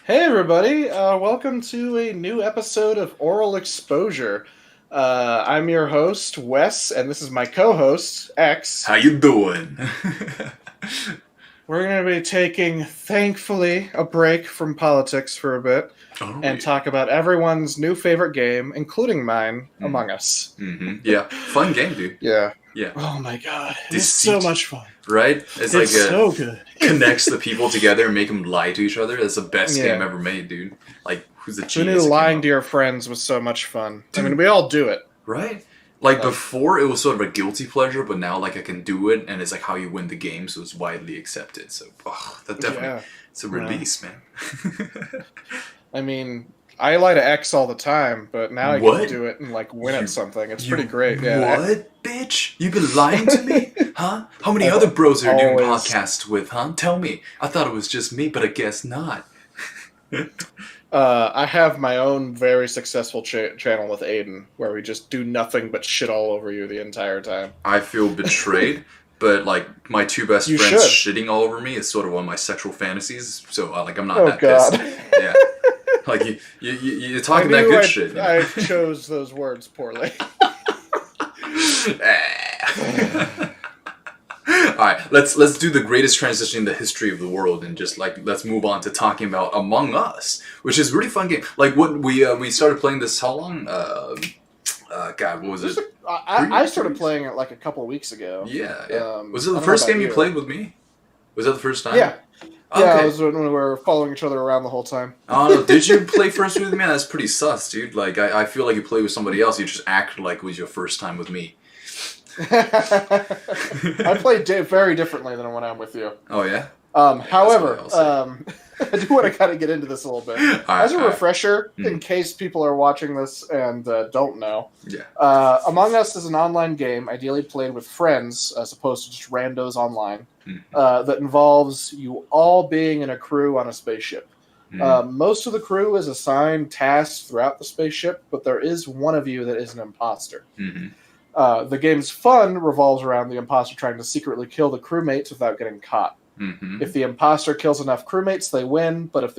Hey everybody, welcome to a new episode of Oral Exposure. I'm your host, Wes, and this is my co-host, How X. you doing? We're going to be taking, thankfully, a break from politics for a bit Oh and yeah. talk about everyone's new favorite game, including mine, Mm-hmm. Among Us. Yeah. Fun game, dude. Yeah. Yeah. Oh my god, it's so Deceit, much fun. right? It's It's like so good. connects the people together and make them lie to each other. That's the best game Yeah. ever made, dude. Like, who's the Who knew genius who came lying up? to your friends was so much fun? I mean, Dude, we all do it. right? Like Like, before, it was sort of a guilty pleasure, but now like I can do it, and it's like how you win the game, so it's widely accepted. So, that definitely yeah. it's a Yeah. release, man. I mean, I lie to X all the time, but now I can What? do it and like win You at something. It's You pretty great. Yeah. what, bitch? You've been lying to me? Huh? How many I've other bros are you doing always. podcasts with, huh? Tell me. I thought it was just me, but I guess not. I have my own very successful channel with Aiden, where we just do nothing but shit all over you the entire time. I feel betrayed, but like my two best You friends should. shitting all over me is sort of one of my sexual fantasies. So like I'm not Oh that God. pissed. Yeah, like you're I talking that knew good I, shit. You I know? chose those words poorly. Alright, let's do the greatest transition in the history of the world and just like let's move on to talking about Among Us, which is a really fun game. Like what we started playing this how long? God, what was it? I started playing it like a couple of weeks ago. Yeah, yeah. Was I it don't the know first about game you you. played with me? Was that the first time? Yeah. Yeah, it Okay. was when we were following each other around the whole time. I don't know. Did you play first with me? That's pretty sus, dude. Like I feel like you played with somebody else. You just acted like it was your first time with me. I play very differently than when I'm with you. Oh yeah. However, That's what I'll I do want to kind of get into this a little bit. As a Alright. refresher, Mm. in case people are watching this and don't know, Yeah. Among Us is an online game, ideally played with friends as opposed to just randos online, Mm. that involves you all being in a crew on a spaceship. Mm. Most of the crew is assigned tasks throughout the spaceship, but there is one of you that is an imposter. Mm-hmm. The game's fun revolves around the imposter trying to secretly kill the crewmates without getting caught. Mm-hmm. If the imposter kills enough crewmates, they win. But if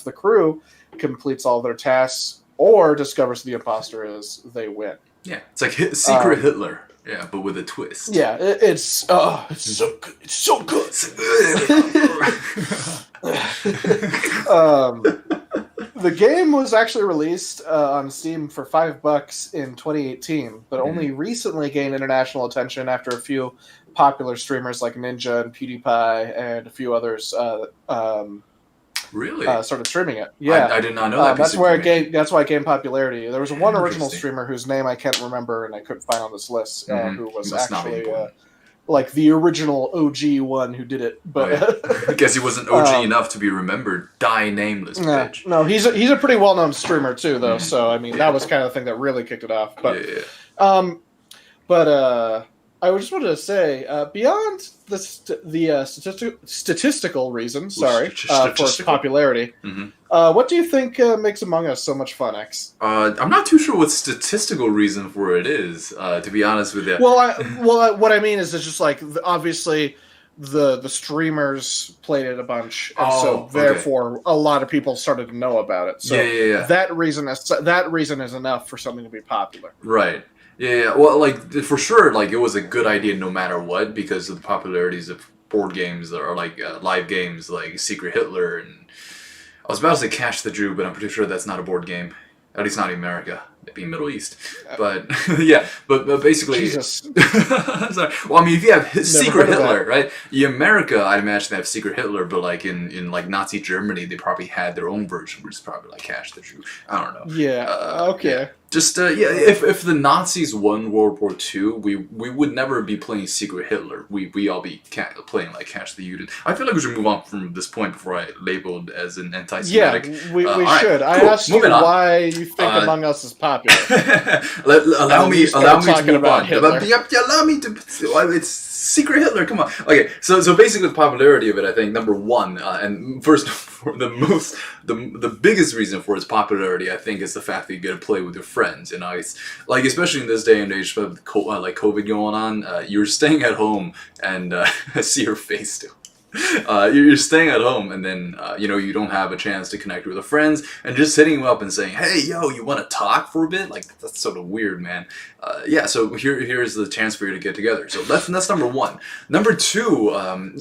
the crew completes all their tasks or discovers who the imposter is, they win. Yeah. It's like Secret Hitler. Yeah, but with a twist. Yeah, it's so good. It's so good. The game was actually released on Steam for $5 in 2018, but only recently gained international attention after a few popular streamers like Ninja and PewDiePie and a few others Really? started streaming it. Yeah, I did not know that. that's where it gained. That's why it gained popularity. There was one original Interesting. streamer whose name I can't remember and I couldn't find on this list, Mhm. who was He must not be actually important. like the original OG one who did it. But Oh, yeah. I guess he wasn't OG Um, enough to be remembered. Die nameless, bitch. no, he's a pretty well known streamer too, though. So I mean, that was kind of the thing that really kicked it off. But Yeah. um, I just wanted to say, beyond the statistical reason, sorry, for its Statistical? popularity, Mhm. what do you think makes Among Us so much fun, X? I'm not too sure what statistical reason for it is. To be honest with you. What I mean is, it's just like obviously the streamers played it a bunch, and Oh, so okay. therefore a lot of people started to know about it. So Yeah. that reason is enough for something to be popular. Right. Yeah. Well, like for sure, like it was a good idea no matter what because of the popularities of board games or like live games like Secret Hitler and I was about to say Cash the Jew, but I'm pretty sure that's not a board game. At least not in America. Maybe Middle East. But yeah, but basically. Jesus. Sorry. Well, I mean, if you have Secret heard of Hitler, right? In America, I imagine they have Secret Hitler, but like in like Nazi Germany, they probably had their own version, which is probably like Cash the Jew. I don't know. Yeah. Okay. Yeah. Just if the Nazis won World War II, we would never be playing Secret Hitler. We all be playing like Cash the Juden. I feel like we should move on from this point before I labeled as an Yeah, anti-Semitic. we alright, should. I cool. asked you Moving on. why you think Uh, Among Us is popular. allow me started to talking move about on. Hitler. Allow me to. It's Secret Hitler. Come on. Okay, so basically the popularity of it, I think number one, and first for the biggest reason for its popularity, I think, is the fact that you get to play with your friends. You know, it's like especially in this day and age with like COVID going on, you're staying at home and I see your face still. You're staying at home, and then you don't have a chance to connect with the friends, and just hitting them up and saying, "Hey, yo, you want to talk for a bit?" Like that's sort of weird, man. Yeah, so here's the chance for you to get together. So that's number one. Number two,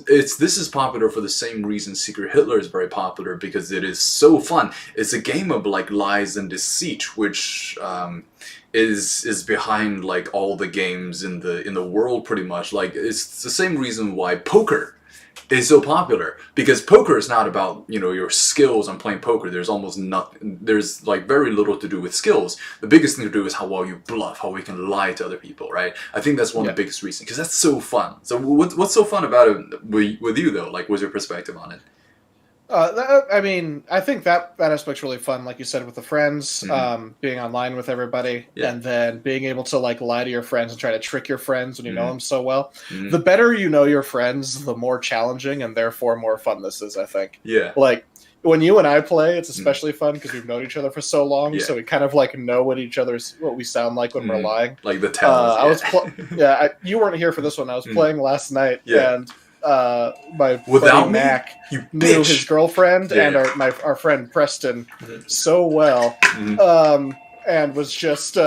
this is popular for the same reason Secret Hitler is very popular, because it is so fun. It's a game of like lies and deceit, which is behind like all the games in the world pretty much. Like it's the same reason why poker is so popular, because poker is not about your skills on playing poker. There's almost nothing. There's like very little to do with skills. The biggest thing to do is how well you bluff, how we can lie to other people, right? I think that's one of the biggest reasons, because that's so fun. So what's so fun about it with you though? Like, what's your perspective on it? I think that aspect's really fun, like you said, with the friends, being online with everybody, and then being able to like lie to your friends and try to trick your friends when you know them so well. The better you know your friends, the more challenging and therefore more fun this is, I think. Yeah. Like when you and I play, it's especially fun because we've known each other for so long, so we kind of like know what we sound like when we're lying. Like the tells. You weren't here for this one. I was playing last night, and my Without buddy Mac you knew his girlfriend and our friend Preston so well, and was just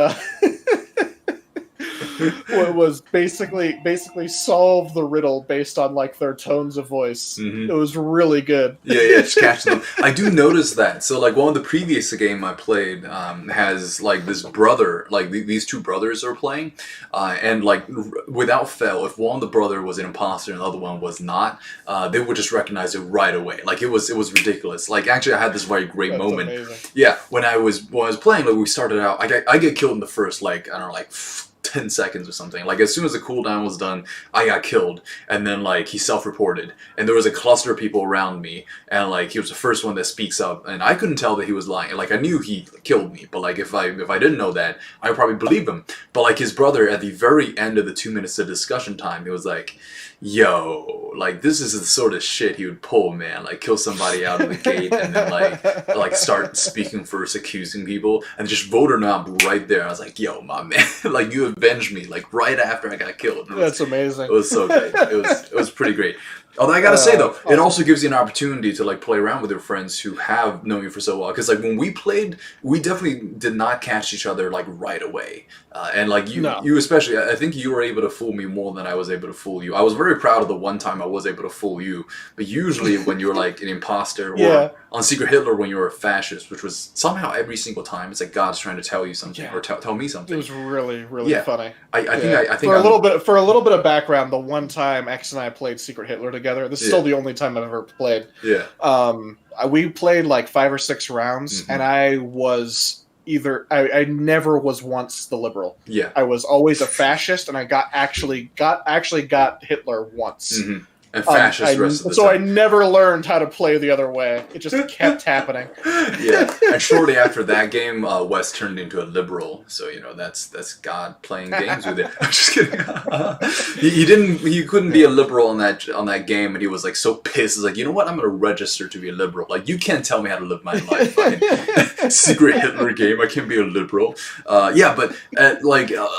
was basically solve the riddle based on like their tones of voice. It was really good. Just catching them. I do notice that. So like one of the previous game I played has like this brother, like these two brothers are playing, and like without fail, if one of the brother was an imposter and the other one was not, they would just recognize it right away. Like it was ridiculous. Like actually, I had this very great moment. Amazing. Yeah, when I was playing, like we started out, I get killed in the first like I don't know like 10 seconds or something. Like as soon as the cooldown was done, I got killed, and then like he self-reported, and there was a cluster of people around me, and like he was the first one that speaks up, and I couldn't tell that he was lying. Like I knew he killed me, but like if I didn't know that, I would probably believe him. But like his brother at the very end of the 2 minutes of discussion time, he was like, yo, like this is the sort of shit he would pull, man. Like kill somebody out of the gate and then like start speaking first, accusing people, and just vote or not right there. I was like, yo, my man, like you avenged me like right after I got killed. That's amazing. It was so great. It was pretty great. Although I gotta say though, it also gives you an opportunity to like play around with your friends who have known you for so well. Because like when we played, we definitely did not catch each other like right away. And like you especially, I think you were able to fool me more than I was able to fool you. I was very proud of the one time I was able to fool you. But usually when you're like an imposter or on Secret Hitler when you're a fascist, which was somehow every single time, it's like God's trying to tell you something or tell me something. It was really funny. I think for a little bit of background, the one time X and I played Secret Hitler together, this is still the only time I've ever played. We played like 5 or 6 rounds, and I was I never was once the liberal. I was always a fascist, and I actually got Hitler once. And fascist rest of the so time. I never learned how to play the other way. It just kept happening. And shortly after that game, West turned into a liberal. So that's God playing games with it. I'm just kidding. He couldn't be a liberal on that game, and he was like so pissed. He's like, you know what? I'm gonna register to be a liberal. Like you can't tell me how to live my life. Secret Hitler game. I can't be a liberal. But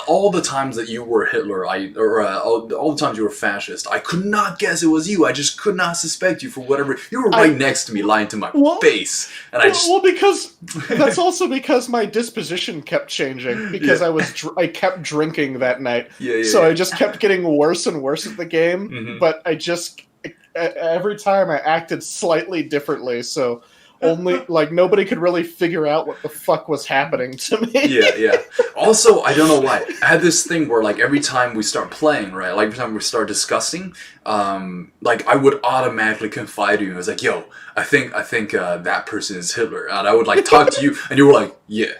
all the times that you were Hitler, all the times you were fascist, I could not guess it was you. I just could not suspect you for whatever. You were right next to me, lying to my face, and because that's also because my disposition kept changing because I kept drinking that night. So I just kept getting worse and worse at the game. But every time I acted slightly differently. So only like nobody could really figure out what the fuck was happening to me. Also, I don't know why. I had this thing where like every time we start playing, right? Like every time we start discussing, like I would automatically confide in you. I was like, yo, I think that person is Hitler. And I would like talk to you, and you were like, yeah.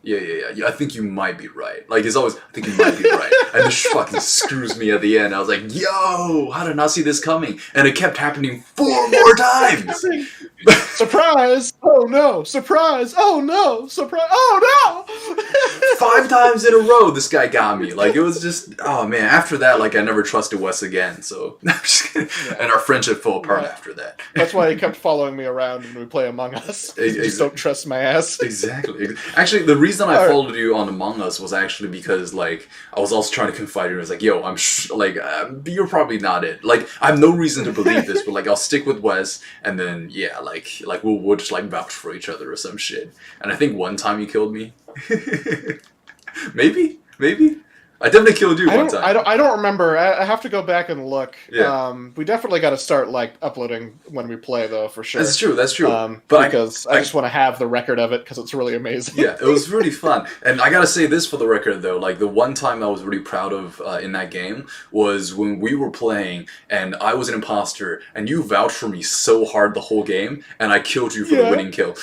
I think you might be right. Like it's always, I think you might be right. And this fucking screws me at the end. I was like, yo, how did I not see this coming? And it kept happening 4 more times. Surprise! Oh no! Surprise! Oh no! Surprise! Oh no! 5 times in a row, this guy got me. Like, it was just, oh man. After that, like, I never trusted Wes again. So, I'm just kidding. Yeah. And our friendship fell apart Right. after that. That's why he kept following me around when we play Among Us. You just don't trust my ass. Exactly. Actually, the reason I followed you on Among Us was actually because, like, I was also trying to confide in you. I was like, yo, you're probably not it. Like, I have no reason to believe this, but, like, I'll stick with Wes, and then, yeah, like we'll just, like, vouch for each other or some shit. And I think one time you killed me. Maybe? I definitely killed you one time. I don't remember. I have to go back and look. Yeah. We definitely got to start like uploading when we play, though, for sure. That's true. But because I just want to have the record of it because it's really amazing. Yeah, it was really fun. And I gotta say this for the record, though. Like, the one time I was really proud of in that game was when we were playing and I was an imposter and you vouched for me so hard the whole game and I killed you for the winning kill.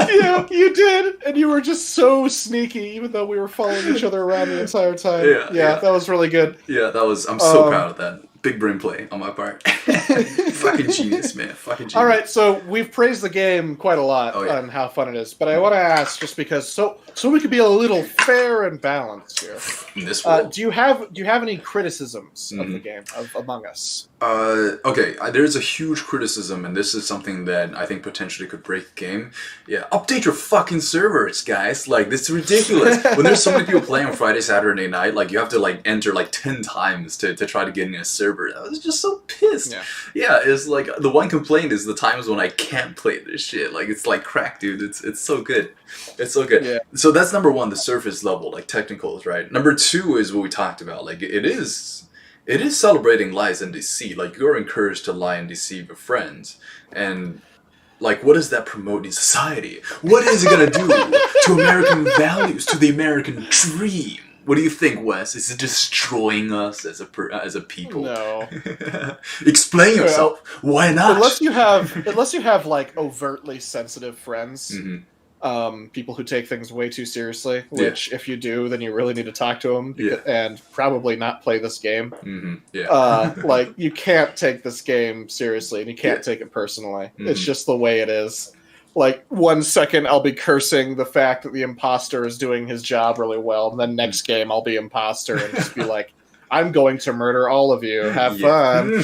Yeah, you did. And you were just so sneaky, even though we were following each other around the entire time. Yeah, that was really good. Yeah, I'm so proud of that. Big brain play on my part. Fucking genius, man. Fucking genius. All right, so we've praised the game quite a lot on how fun it is, but I want to ask, just because, so we could be a little fair and balanced here. In this world. Do you have any criticisms of the game of Among Us? Okay, there's a huge criticism, and this is something that I think potentially could break the game. Yeah, update your fucking servers, guys. Like, this is ridiculous. When there's so many people playing on Friday, Saturday night, like, you have to, like, enter, like, 10 times to try to get in a server. I was just so pissed. Yeah, it's like, the one complaint is the times when I can't play this shit. Like, it's like crack, dude. It's so good. It's so good. Yeah. So that's number one, the surface level, like, technicals, right? Number two is what we talked about. Like, it is celebrating lies and deceit. Like, you're encouraged to lie and deceive your friends. And, like, what does that promote in society? What is it gonna do to American values, to the American dream? What do you think, Wes? Is it destroying us as a people? No. Explain yourself. Why not? Unless you have like overtly sensitive friends. People who take things way too seriously, which if you do, then you really need to talk to them and probably not play this game. Like, you can't take this game seriously and you can't take it personally. It's just the way it is. Like, 1 second I'll be cursing the fact that the imposter is doing his job really well, and then next game I'll be imposter and just be like, I'm going to murder all of you. Have fun.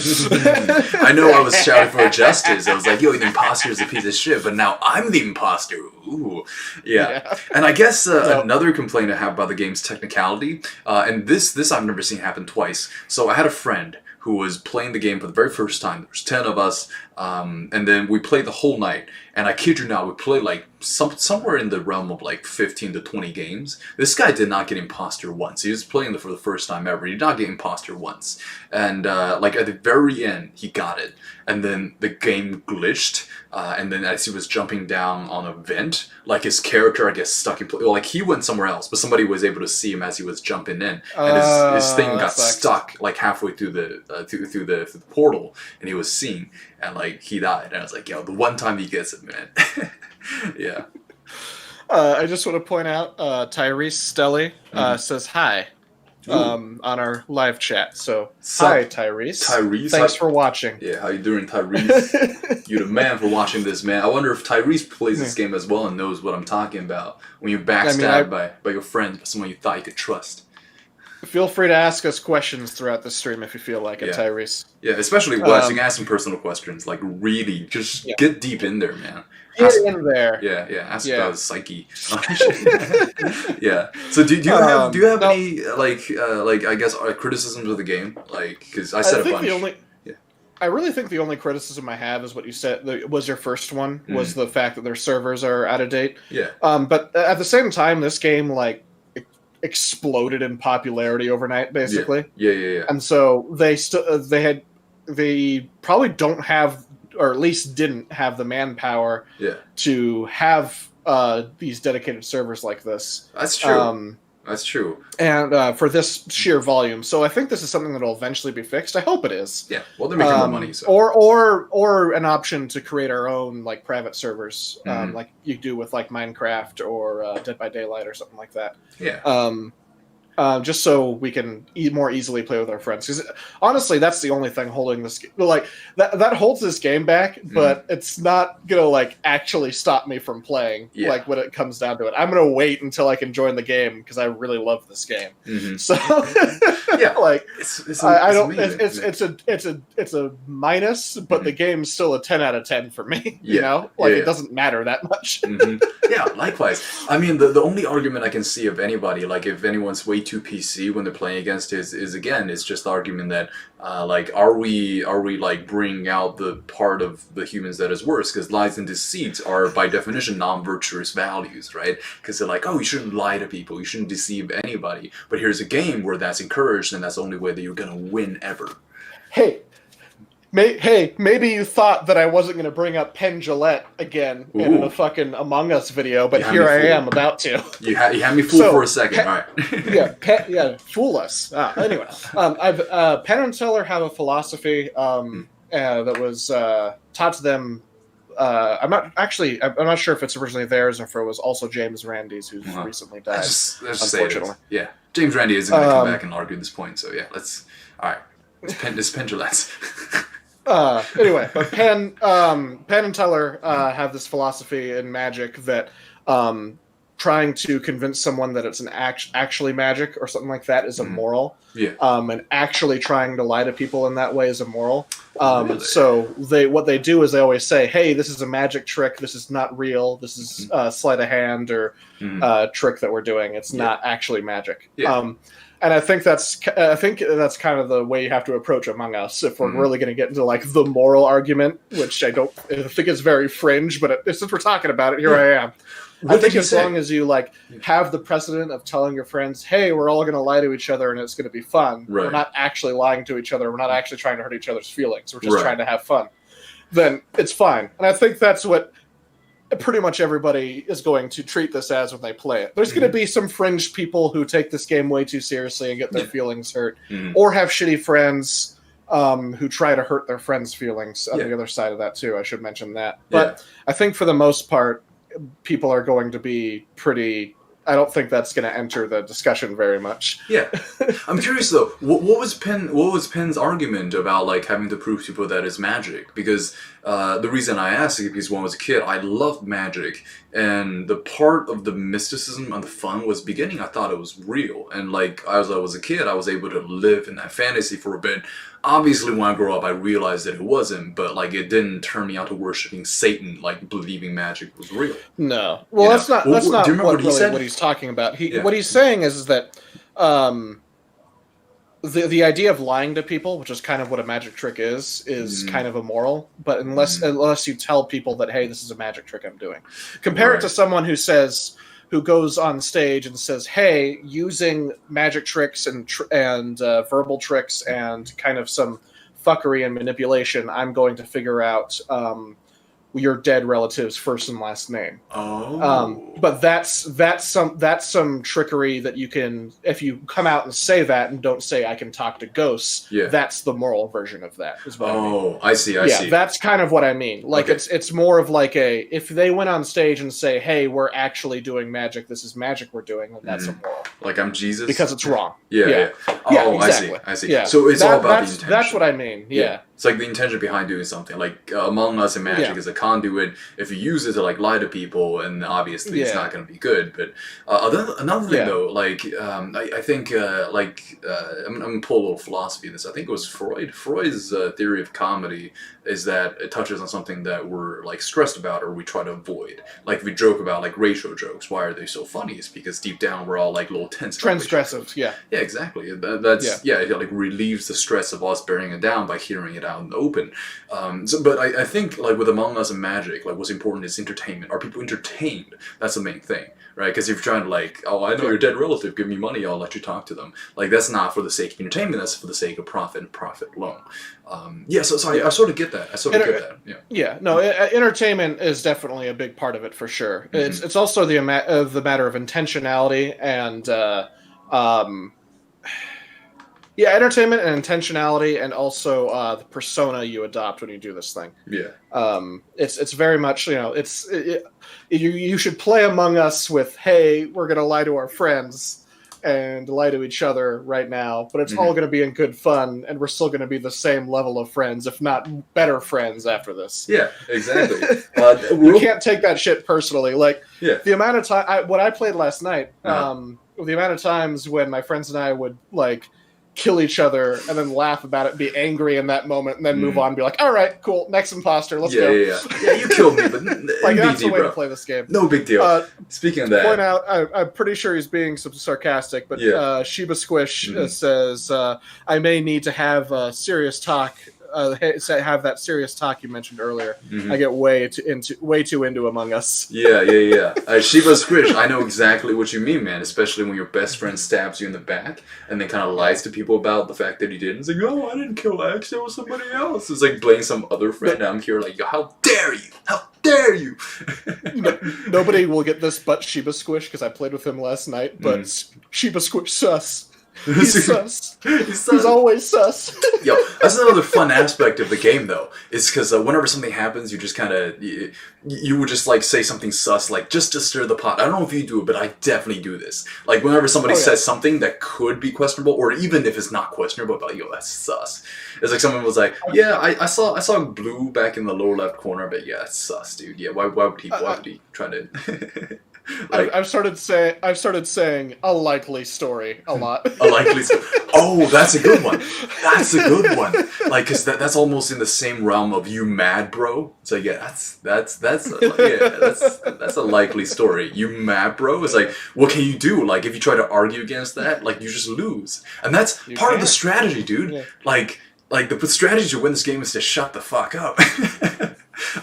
I know I was shouting for justice. I was like, yo, the imposter is a piece of shit, but now I'm the imposter. Ooh. Yeah. And I guess another complaint I have about the game's technicality, and this I've never seen happen twice. So I had a friend who was playing the game for the very first time. There was 10 of us, and then we played the whole night. And I kid you not, we played like somewhere in the realm of like 15 to 20 games. This guy did not get imposter once. He was playing for the first time ever. He did not get imposter once. And like at the very end, he got it. And then the game glitched. And then as he was jumping down on a vent, like his character, I guess, stuck in place. Well, like he went somewhere else, but somebody was able to see him as he was jumping in, and his thing got stuck like halfway through the through the portal, and he was seen, and like he died. And I was like, yo, the one time he gets it, man. Yeah. I just want to point out, Tyrese Stelly says hi. On our live chat. So, hi, Tyrese. Thanks for watching. Yeah, how you doing, Tyrese? You're the man for watching this, man. I wonder if Tyrese plays this game as well and knows what I'm talking about when you're backstabbed by your friends, by someone you thought you could trust. Feel free to ask us questions throughout the stream if you feel like it, Tyrese. Yeah, especially Wes. You can ask some personal questions. Like, really, just get deep in there, man. Get in there. Yeah. Ask about his psyche. Yeah. So do you have any I guess criticisms of the game? Like, because I said a bunch. I really think the only criticism I have is what you said was your first one, was the fact that their servers are out of date. Yeah. But at the same time, this game like exploded in popularity overnight, basically. Yeah. And so they probably don't have, or at least didn't have, the manpower to have these dedicated servers like this. That's true. That's true. And for this sheer volume. So I think this is something that will eventually be fixed. I hope it is. Yeah. Well, they're making more money. So. Or an option to create our own like private servers, like you do with like Minecraft or Dead by Daylight or something like that. Yeah. just so we can more easily play with our friends. Because honestly, that's the only thing holding this. Like that holds this game back, but it's not gonna like actually stop me from playing. Yeah. Like when it comes down to it, I'm gonna wait until I can join the game because I really love this game. So yeah, like I don't. amazing. It's a minus, but the game's still a 10 out of 10 for me. You know, like it doesn't matter that much. Yeah, likewise. I mean, the only argument I can see of anybody, like if anyone's way too PC when they're playing against is again, it's just the argument that like are we like bringing out the part of the humans that is worse? Because lies and deceit are by definition non-virtuous values, right? Because they're like, oh, you shouldn't lie to people, you shouldn't deceive anybody. But here's a game where that's encouraged, and that's the only way that you're gonna win ever. Hey, maybe you thought that I wasn't going to bring up Penn Jillette again in a fucking Among Us video, but here I am about to. You had me fooled for a second. All right. Fool us. Anyway, Penn and Teller have a philosophy that was taught to them. I'm not sure if it's originally theirs or if it was also James Randi's, who's recently died. Unfortunately, yeah. James Randi isn't going to come back and argue this point. So yeah, all right. It's Penn Jillette's. Anyway, but Penn and Teller have this philosophy in Magic that trying to convince someone that it's an actually magic or something like that is immoral. Yeah. And actually trying to lie to people in that way is immoral. Really? So what they do is they always say, "Hey, this is a magic trick. This is not real. This is sleight of hand or trick that we're doing. It's not actually magic." Yeah. And I think that's kind of the way you have to approach Among Us if we're really going to get into like the moral argument, which I think is very fringe. But since we're talking about it, here I am. I think as long as you like have the precedent of telling your friends, "Hey, we're all going to lie to each other and it's going to be fun. Right. We're not actually lying to each other. We're not actually trying to hurt each other's feelings. We're just trying to have fun." Then it's fine. And I think that's what pretty much everybody is going to treat this as when they play it. There's going to be some fringe people who take this game way too seriously and get their feelings hurt, or have shitty friends who try to hurt their friends' feelings on the other side of that too. I should mention that. But I think for the most part, people are going to be pretty... I don't think that's going to enter the discussion very much. Yeah, I'm curious though. What was Penn's argument about like having to prove to people that it's magic? Because the reason I asked is because when I was a kid, I loved magic, and the part of the mysticism and the fun was beginning. I thought it was real, and like as I was a kid, I was able to live in that fantasy for a bit. Obviously, when I grew up, I realized that it wasn't, but like it didn't turn me out to worshiping Satan, like believing magic was real. No, well, that's not do you remember what he he's talking about. What he's saying is that the idea of lying to people, which is kind of what a magic trick is kind of immoral. But unless you tell people that, hey, this is a magic trick I'm doing, compare it to someone who goes on stage and says, "Hey, using magic tricks and verbal tricks and kind of some fuckery and manipulation, I'm going to figure out your dead relative's first and last name." But that's some trickery that you can, if you come out and say that and don't say I can talk to ghosts. That's the moral version of that. Is what I mean. I see. I see. That's kind of what I mean. Like it's more of like if they went on stage and say, "Hey, we're actually doing magic. This is magic we're doing," then that's immoral. Like I'm Jesus because it's wrong. Oh, exactly. I see. Yeah. So it's all about the intention. That's what I mean. Yeah. It's like the intention behind doing something. Like Among Us and Magic is a conduit. If you use it to like lie to people, and obviously it's not going to be good. But another thing though, like I think I'm going to pull a little philosophy in this. I think it was Freud. Freud's theory of comedy is that it touches on something that we're like stressed about or we try to avoid. Like if we joke about like racial jokes, why are they so funny? It's because deep down we're all like a little tense. Transgressive, yeah. Yeah, exactly. It like relieves the stress of us bearing it down by hearing it out in the open. But I think like with Among Us and Magic, like what's important is entertainment. Are people entertained? That's the main thing, right? Because if you're trying to like, oh, I know your dead relative, give me money, I'll let you talk to them. Like that's not for the sake of entertainment. That's for the sake of profit and profit alone. So I sort of get that. Entertainment is definitely a big part of it for sure. It's also the matter of intentionality and entertainment and intentionality, and also the persona you adopt when you do this thing. It's very much you should play Among Us with, hey, we're gonna lie to our friends, and lie to each other right now, but it's Mhm. all going to be in good fun, and we're still going to be the same level of friends, if not better friends after this. Yeah, exactly. You can't take that shit personally. Like, Yeah. the amount of time, what I played last night, Uh-huh. the amount of times when my friends and I would, like, kill each other and then laugh about it, be angry in that moment, and then move on and be like, all right, cool, next imposter, let's go. Yeah, you killed me, but Like, that's the MBD, way bro. to play this game. No big deal. Speaking of that, Point out, I'm pretty sure he's being sarcastic, but Sheba Squish says, I may need to have serious talk, have that serious talk you mentioned earlier. I get way too into Among Us. Yeah. Sheba Squish, I know exactly what you mean, man. Especially when your best friend stabs you in the back and then kind of lies to people about the fact that he didn't. It's like, oh, I didn't kill X, it was somebody else. It's like blaming some other friend. And I'm here like, yo, how dare you? How dare you? Nobody will get this but Sheba Squish, because I played with him last night, but Sheba Squish sus. He's sus. He's always sus. Yo, that's another fun aspect of the game, though, is because whenever something happens, you just kind of, you would just, like, say something sus, like, just to stir the pot. I don't know if you do it, but I definitely do this. Like, whenever somebody says something that could be questionable, or even if it's not questionable, but, like, yo, that's sus. It's like someone was like, yeah, I saw blue back in the lower left corner, but yeah, it's sus, dude. Yeah, why would he try to... Like, I've started saying a likely story a lot. A likely story. Oh, that's a good one. That's a good one. Like, cause that's almost in the same realm of you mad, bro. It's like, yeah, that's a likely story. You mad, bro? It's like, what can you do? Like, if you try to argue against that, like, you just lose, and that's part of the strategy, dude. Yeah. Like the strategy to win this game is to shut the fuck up. I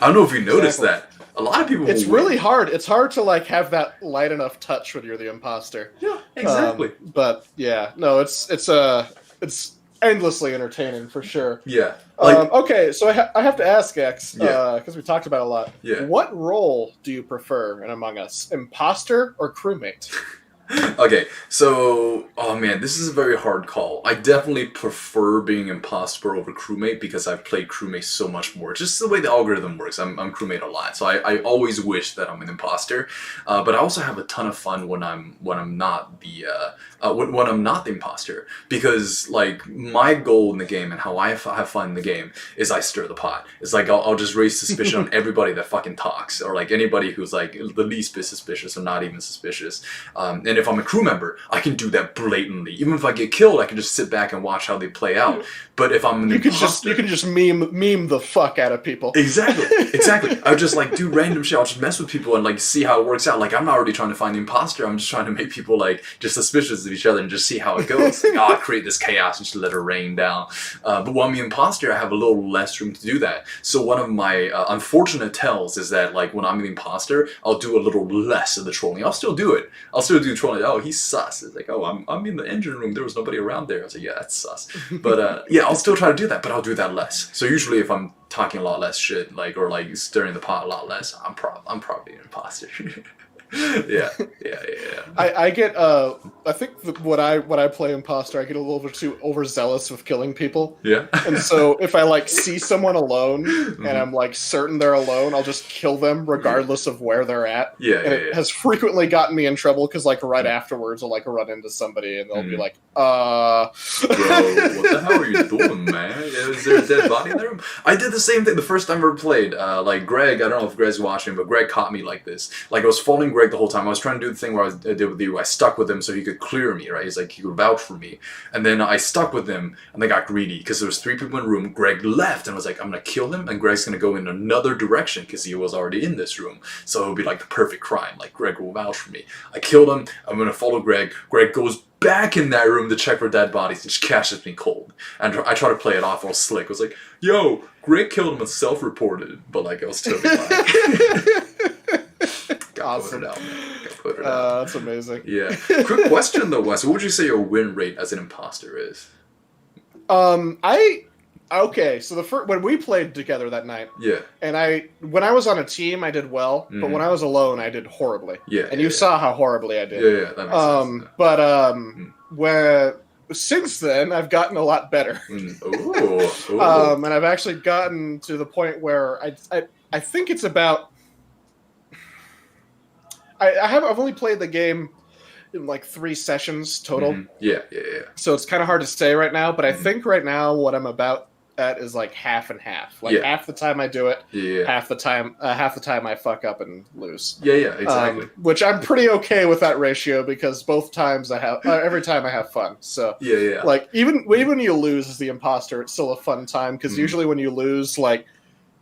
don't know if you noticed that. A lot of people. It's really hard. It's hard to like have that light enough touch when you're the imposter. Yeah, exactly. But yeah, no, it's endlessly entertaining for sure. Yeah. Okay, so I have to ask X, because we talked about it a lot. Yeah. What role do you prefer in Among Us, imposter or crewmate? Okay, so, oh man, this is a very hard call. I definitely prefer being imposter over crewmate because I've played crewmate so much more. Just the way the algorithm works, I'm crewmate a lot, so I always wish that I'm an imposter. But I also have a ton of fun when I'm not the when I'm not the imposter, because like my goal in the game and how I have fun in the game is I stir the pot. It's like I'll just raise suspicion on everybody that fucking talks, or like anybody who's like the least bit suspicious or not even suspicious. And if I'm a crew member, I can do that blatantly. Even if I get killed, I can just sit back and watch how they play out. But if I'm an imposter, you can just meme the fuck out of people. Exactly. I would just like do random shit. I'll just mess with people and like see how it works out. Like I'm not already trying to find the imposter. I'm just trying to make people like just suspicious of each other and just see how it goes. Like, I'll create this chaos and just let it rain down. But when I'm the imposter, I have a little less room to do that. So one of my unfortunate tells is that like when I'm the imposter, I'll do a little less of the trolling. I'll still do it. I'll still do trolling. Oh, he's sus. It's like, oh, I'm in the engine room. There was nobody around there. I was like, yeah, that's sus. But yeah, I'll still try to do that, but I'll do that less. So usually if I'm talking a lot less shit, like, or like stirring the pot a lot less, I'm probably an imposter. yeah. I get I think when I play imposter, I get a little bit too overzealous with killing people. Yeah. And so if I like see someone alone and I'm like certain they're alone, I'll just kill them regardless of where they're at. It has frequently gotten me in trouble because like right afterwards I'll like run into somebody and they'll be like, bro, what the hell are you doing, man? Is there a dead body in the room? I did the same thing the first time I ever played. Like Greg, I don't know if Greg's watching, but Greg caught me like this. Like I was following Greg the whole time. I was trying to do the thing where I did with you. I stuck with him so he could clear me, right? He's like, he could vouch for me. And then I stuck with him and they got greedy because there was 3 people in the room. Greg left and was like, I'm going to kill him and Greg's going to go in another direction because he was already in this room. So it would be like the perfect crime. Like Greg will vouch for me. I killed him. I'm going to follow Greg. Greg goes back in that room to check for dead bodies and just catches me cold. And I try to play it off all slick. I was like, yo, Greg killed him and self-reported. But like, I was totally fine. Awesome. Put it out. That's amazing. Yeah. Quick question though, Wes. What would you say your win rate as an imposter is? Okay, so when we played together that night, yeah, and when I was on a team, I did well, but when I was alone, I did horribly. Yeah, and you saw how horribly I did. Yeah, that makes sense. But since then, I've gotten a lot better. Ooh. And I've actually gotten to the point where I think it's about. I've only played the game in like 3 sessions total. Yeah. So it's kind of hard to say right now, but I think right now what I'm about at is like half and half. Like half the time I do it, half the time I fuck up and lose. Yeah, exactly. Which I'm pretty okay with that ratio because both times I have every time I have fun. So yeah. Like even when you lose as the imposter, it's still a fun time because usually when you lose, like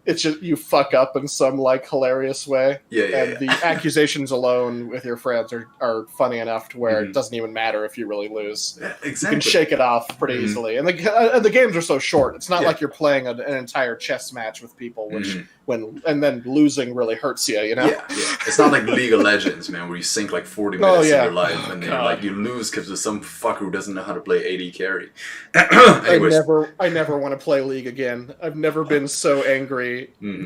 it's just you fuck up in some like hilarious way. And the accusations alone with your friends are funny enough to where it doesn't even matter if you really lose. Yeah, exactly. You can shake it off pretty easily. And the games are so short. It's not like you're playing an entire chess match with people, which and then losing really hurts you, you know? Yeah. It's not like League of Legends, man, where you sink like 40 minutes in your life and then like you lose because of some fucker who doesn't know how to play AD carry. I never want to play League again. I've never been so angry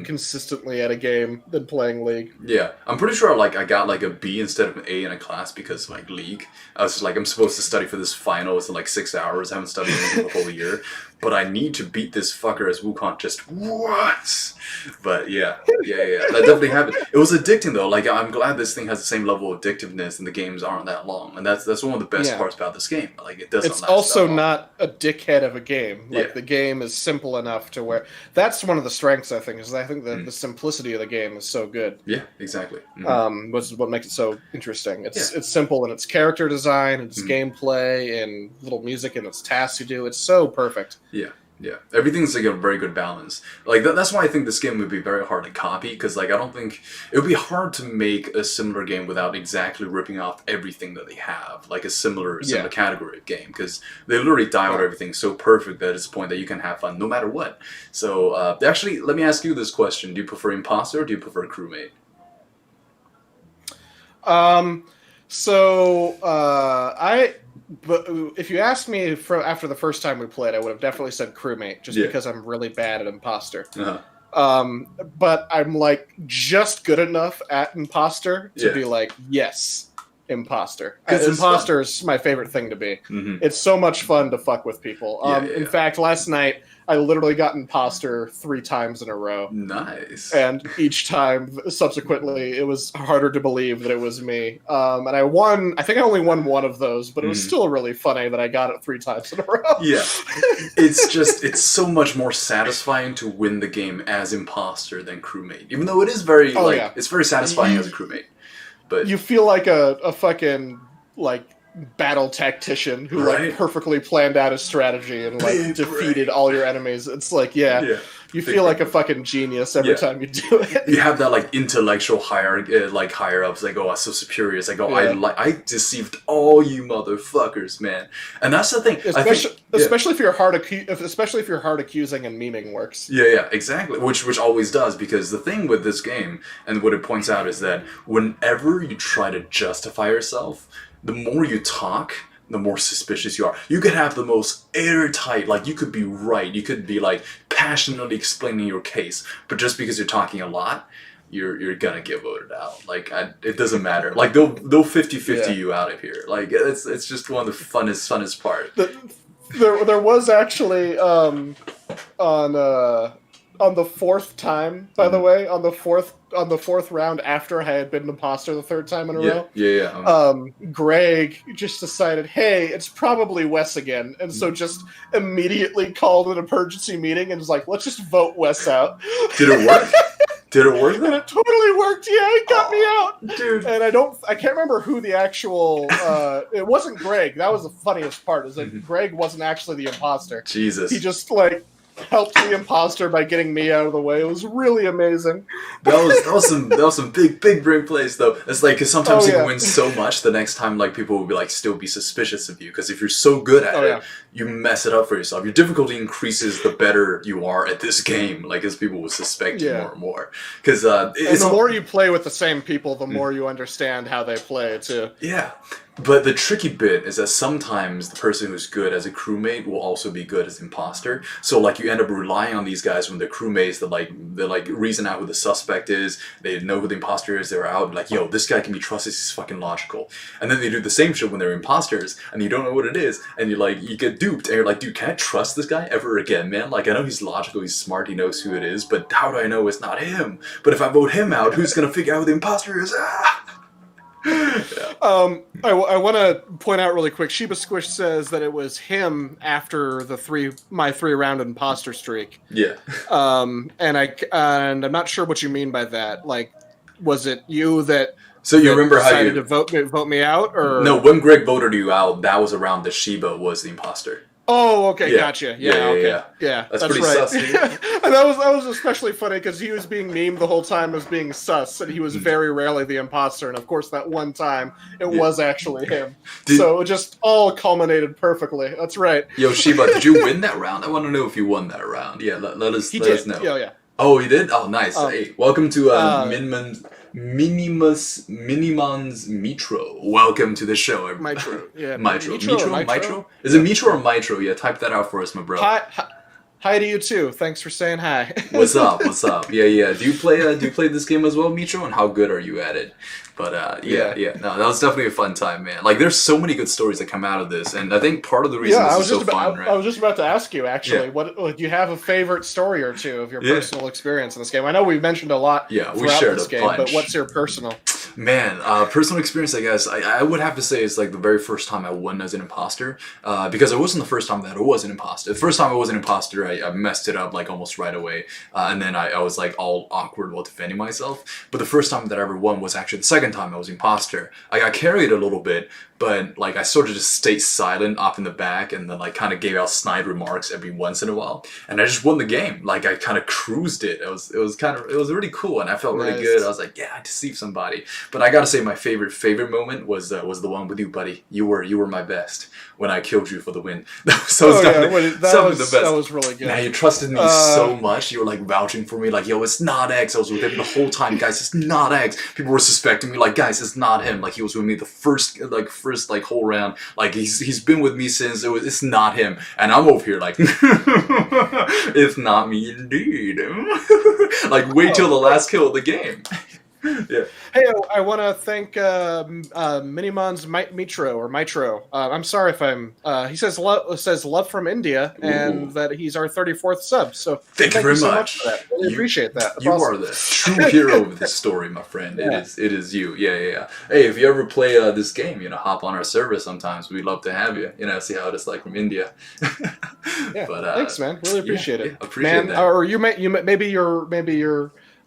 consistently at a game than playing League. Yeah, I'm pretty sure like I got like a B instead of an A in a class because like League. I was just like, I'm supposed to study for this final. It's in like 6 hours. I haven't studied anything the whole year, but I need to beat this fucker as Wukong just once. But yeah, that definitely happened. It was addicting though. Like I'm glad this thing has the same level of addictiveness, and the games aren't that long. And that's one of the best parts about this game. Like it doesn't. It's also not a dickhead of a game. Like the game is simple enough to where that's one of the strengths I think. Is I think the simplicity of the game is so good. Yeah, exactly. Which is what makes it so interesting. It's simple in its character design, its gameplay, and little music and its tasks you do. It's so perfect. Yeah, everything's like a very good balance. Like that's why I think this game would be very hard to copy because like I don't think it would be hard to make a similar game without exactly ripping off everything that they have, like a similar category of game because they literally dialed everything so perfect that it's a point that you can have fun no matter what. So actually, let me ask you this question: do you prefer imposter or do you prefer crewmate? But if you asked me after the first time we played, I would have definitely said crewmate, just because I'm really bad at imposter. But I'm like just good enough at imposter to be like, yes, imposter. Imposter is my favorite thing to be. It's so much fun to fuck with people. In fact, last night I literally got imposter 3 times in a row. Nice. And each time, subsequently, it was harder to believe that it was me. And I won. I think I only won 1 of those, but it was still really funny that I got it 3 times in a row. Yeah. It's so much more satisfying to win the game as imposter than crewmate. Even though it is very, it's very satisfying as a crewmate. But you feel like a fucking, like, battle tactician who like perfectly planned out his strategy and like defeated all your enemies. It's like you feel like a fucking genius every time you do it. You have that like intellectual hierarchy, like higher ups, like I'm so superior. It's like I deceived all you motherfuckers, man. And that's the thing. Especially if you're hard accusing and memeing works. Yeah, exactly. Which always does, because the thing with this game and what it points out is that whenever you try to justify yourself, the more you talk, the more suspicious you are. You could have the most airtight, like you could be right, you could be like passionately explaining your case, but just because you're talking a lot, you're gonna get voted out. Like it doesn't matter. Like they'll 50-50 you out of here. Like it's just one of the funnest part. There was actually on the 4th time, by the way, on the fourth round after I had been an imposter the 3rd time in a row. Greg just decided, hey, it's probably Wes again, and so just immediately called an emergency meeting and was like, let's just vote Wes out. Did it work? Did it work? And it totally worked. Yeah, it got me out, dude. And I can't remember who the actual. It wasn't Greg. That was the funniest part. Is that Greg wasn't actually the imposter. Jesus. He just helped the imposter by getting me out of the way. It was really amazing. That was some big brain plays though. It's like, because sometimes you can win so much, the next time like people will be like still be suspicious of you, because if you're so good at it, you mess it up for yourself. Your difficulty increases the better you are at this game, like as people will suspect you more and more. Because the more you play with the same people, the more you understand how they play too. Yeah. But the tricky bit is that sometimes the person who's good as a crewmate will also be good as imposter. So like you end up relying on these guys when they're crewmates that like reason out who the suspect is. They know who the imposter is. They're out like, yo, this guy can be trusted. He's fucking logical. And then they do the same shit when they're imposters and you don't know what it is. And you get duped and you're like, dude, can I trust this guy ever again, man? Like I know he's logical, he's smart, he knows who it is, but how do I know it's not him? But if I vote him out, who's gonna figure out who the imposter is? Yeah. I want to point out really quick. Sheba Squish says that it was him after my 3 round imposter streak. Yeah. And I'm not sure what you mean by that. Like, was it you that So you remember how decided you? to vote me out, No, or? when Greg voted you out, that was around the Sheba was the imposter. Oh, okay, Yeah. gotcha. Yeah, Yeah, yeah, okay, yeah. yeah, That's that's pretty right. sus, dude. And that was especially funny because he was being memed the whole time as being sus, and he was very rarely the imposter. And of course, that one time it Yeah. was actually him. Did- So it just all culminated perfectly. That's right. Yo, Sheba, did you win that round? I want to know if you won that round. Yeah, let us He let did. us know. Yeah, yeah. Oh, you did? Oh, nice. Hey, welcome to Miniman's Mitro. Welcome to the show, everybody. Mitro. Yeah. Mitro? Is it Mitro or Mitro? Yeah, type that out for us, my bro. Hi to you too. Thanks for saying hi. What's up? What's up? Yeah. Do you play this game as well, Mitro? And how good are you at it? But yeah. No, that was definitely a fun time, man. Like, there's so many good stories that come out of this, and I think part of the reason this is so fun, right? I was just about to ask you actually. What do you have a favorite story or two of your personal experience in this game? I know we've mentioned a lot. Yeah, we shared this a game, bunch. but what's your personal? Man, personal experience, I guess, I would have to say is like the very first time I won as an imposter, because it wasn't the first time that I was an imposter. The first time I was an imposter, I messed it up like almost right away, and then I was like all awkward while defending myself. But the first time that I ever won was actually the second time I was imposter. I got carried a little bit, but like I sort of just stayed silent off in the back, and then like kind of gave out snide remarks every once in a while, and I just won the game. Like I kind of cruised it. It was really cool, and I felt really good. I was like, yeah, I deceived somebody. But I gotta say, my favorite moment was the one with you, buddy. You were my best when I killed you for the win. That was really good. Now you trusted me so much. You were like vouching for me, like, yo, it's not X. I was with him the whole time, guys. It's not X. People were suspecting me, like, guys, it's not him. Like he was with me the first whole round. Like he's been with me since it's not him. And I'm over here like, it's not me indeed. Like wait till the last kill of the game. Yeah. Hey, I want to thank Minimon's Mitro. I'm sorry if I'm. He says love from India, and that he's our 34th sub. So thank you very so much for that. Really appreciate that. That's you awesome. are the true hero of this story, my friend. Yeah. It is you. Yeah. Hey, if you ever play this game, hop on our server sometimes. We'd love to have you. See how it is like from India. Yeah. But, thanks, man. Really appreciate it. Appreciate that. Or maybe you're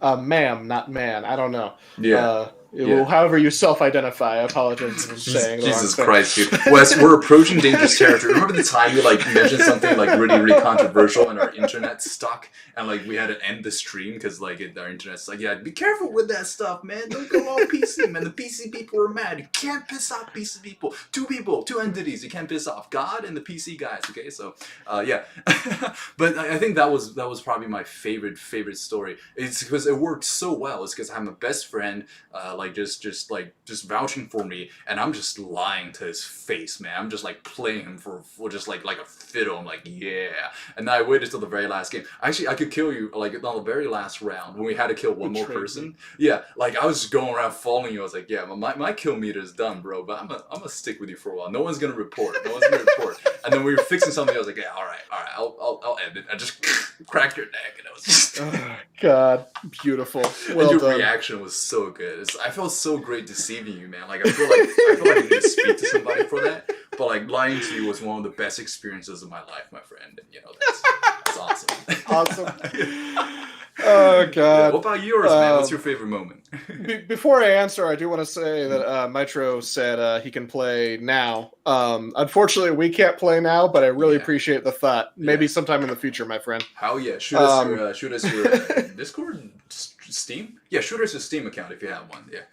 ma'am, not man. I don't know. Yeah. Well, however you self-identify. I apologize for saying Jesus Christ, dude. Wes, we're approaching dangerous territory. Remember the time you mentioned something really controversial and our internet stuck, and we had to end the stream because our internet's yeah, be careful with that stuff, man. Don't go all PC, man. The PC people are mad. You can't piss off PC people. Two entities. You can't piss off God and the PC guys. Okay, so yeah. But I think that was probably my favorite story. It's because it worked so well. It's because I'm a best friend. Just vouching for me, and I'm just lying to his face, man. I'm just playing him for just like a fiddle. I'm like, yeah. And then I waited till the very last game. Actually, I could kill you on the very last round when we had to kill one more person. Yeah, I was just going around following you. I was like, yeah, my kill meter is done, bro. But I'm gonna stick with you for a while. No one's gonna report. And then we were fixing something. I was like, yeah, all right, I'll end it. I just cracked your neck, and it was just. Oh, God, beautiful. Well and your done. reaction was so good. I felt so great deceiving you, man. I feel like I need to speak to somebody for that. But lying to you was one of the best experiences of my life, my friend. And that's awesome. Awesome. Oh, God. What about yours, man? What's your favorite moment? Before I answer, I do want to say that Mitro said he can play now. Unfortunately, we can't play now, but I really appreciate the thought. Maybe sometime in the future, my friend. Hell yeah. Shoot us your Discord? Steam? Yeah, shoot us a Steam account if you have one. Yeah.